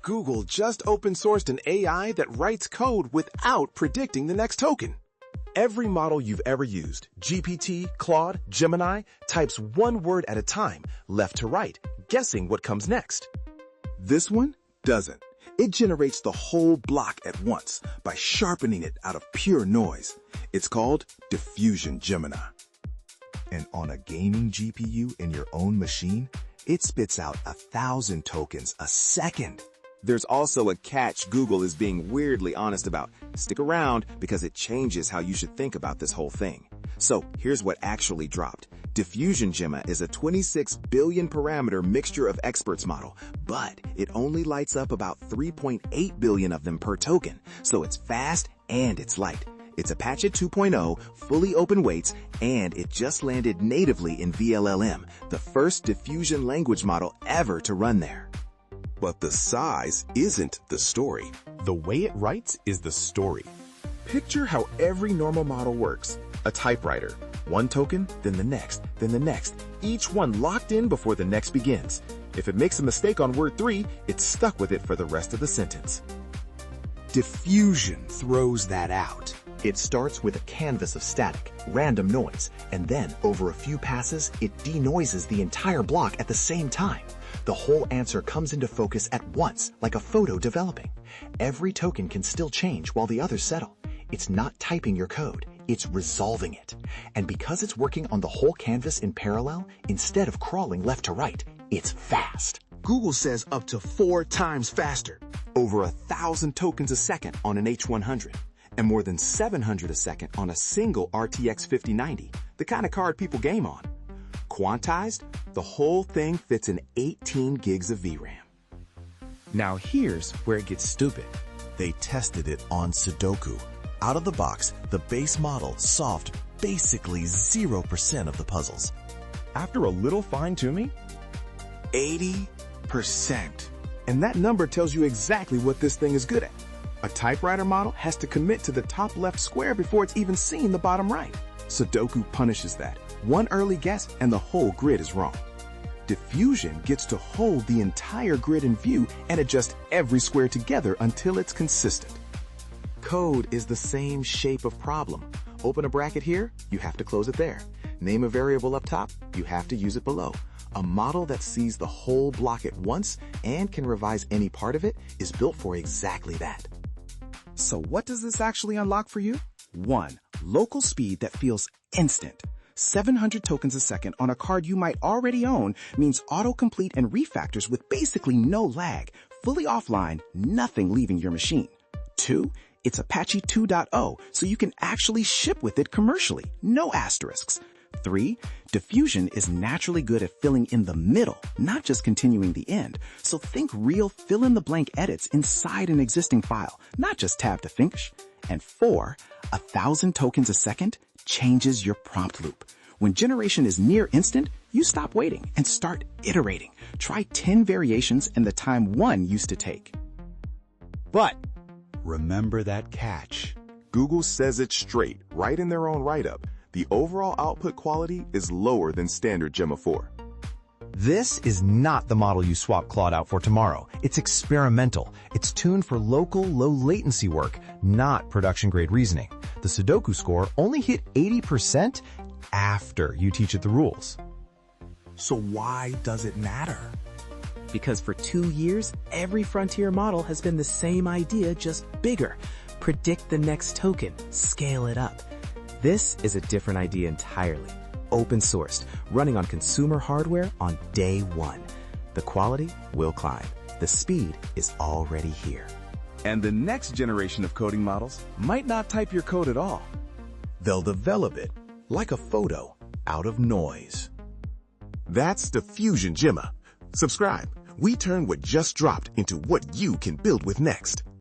Google just open sourced an AI that writes code without predicting the next token. Every model you've ever used, GPT, Claude, Gemini, types one word at a time, left to right, guessing what comes next. This one doesn't. It generates the whole block at once by sharpening it out of pure noise. It's called DiffusionGemma. And on a gaming GPU in your own machine, it spits out 1,000 tokens a second. There's also a catch Google is being weirdly honest about. Stick around because it changes how you should think about this whole thing. So here's what actually dropped. DiffusionGemma is a 26 billion parameter mixture of experts model, but it only lights up about 3.8 billion of them per token, so it's fast and it's light. It's Apache 2.0, fully open weights, and it just landed natively in VLLM, the first diffusion language model ever to run there. But the size isn't the story. The way it writes is the story. Picture how every normal model works. A typewriter. One token, then the next, each one locked in before the next begins. If it makes a mistake on word 3, it's stuck with it for the rest of the sentence. Diffusion throws that out. It starts with a canvas of static, random noise, and then, over a few passes, it denoises the entire block at the same time. The whole answer comes into focus at once, like a photo developing. Every token can still change while the others settle. It's not typing your code, it's resolving it. And because it's working on the whole canvas in parallel, instead of crawling left to right, it's fast. Google says up to 4 times faster. Over 1,000 tokens a second on an H100. And more than 700 a second on a single RTX 5090, the kind of card people game on. Quantized, the whole thing fits in 18 gigs of VRAM. Now here's where it gets stupid. They tested it on Sudoku. Out of the box, the base model solved basically 0% of the puzzles. After a little fine-tuning, 80%. And that number tells you exactly what this thing is good at. A typewriter model has to commit to the top left square before it's even seen the bottom right. Sudoku punishes that. One early guess and the whole grid is wrong. Diffusion gets to hold the entire grid in view and adjust every square together until it's consistent. Code is the same shape of problem. Open a bracket here, you have to close it there. Name a variable up top, you have to use it below. A model that sees the whole block at once and can revise any part of it is built for exactly that. So what does this actually unlock for you? 1. Local speed that feels instant. 700 tokens a second on a card you might already own means autocomplete and refactors with basically no lag, fully offline, nothing leaving your machine. 2. It's Apache 2.0, so you can actually ship with it commercially, no asterisks. 3. Diffusion is naturally good at filling in the middle, not just continuing the end. So think real fill-in-the-blank edits inside an existing file, not just tab to finish. And 4. 1,000 tokens a second changes your prompt loop. When generation is near instant, you stop waiting and start iterating. Try 10 variations in the time 1 used to take. But remember that catch. Google says it straight, right in their own write-up. The overall output quality is lower than standard Gemma 4. This is not the model you swap Claude out for tomorrow. It's experimental. It's tuned for local, low-latency work, not production-grade reasoning. The Sudoku score only hit 80% after you teach it the rules. So why does it matter? Because for 2 years, every frontier model has been the same idea, just bigger. Predict the next token, scale it up. This is a different idea entirely. Open sourced, running on consumer hardware on day 1. The quality will climb. The speed is already here. And the next generation of coding models might not type your code at all. They'll develop it like a photo out of noise. That's DiffusionGemma. Subscribe. We turn what just dropped into what you can build with next.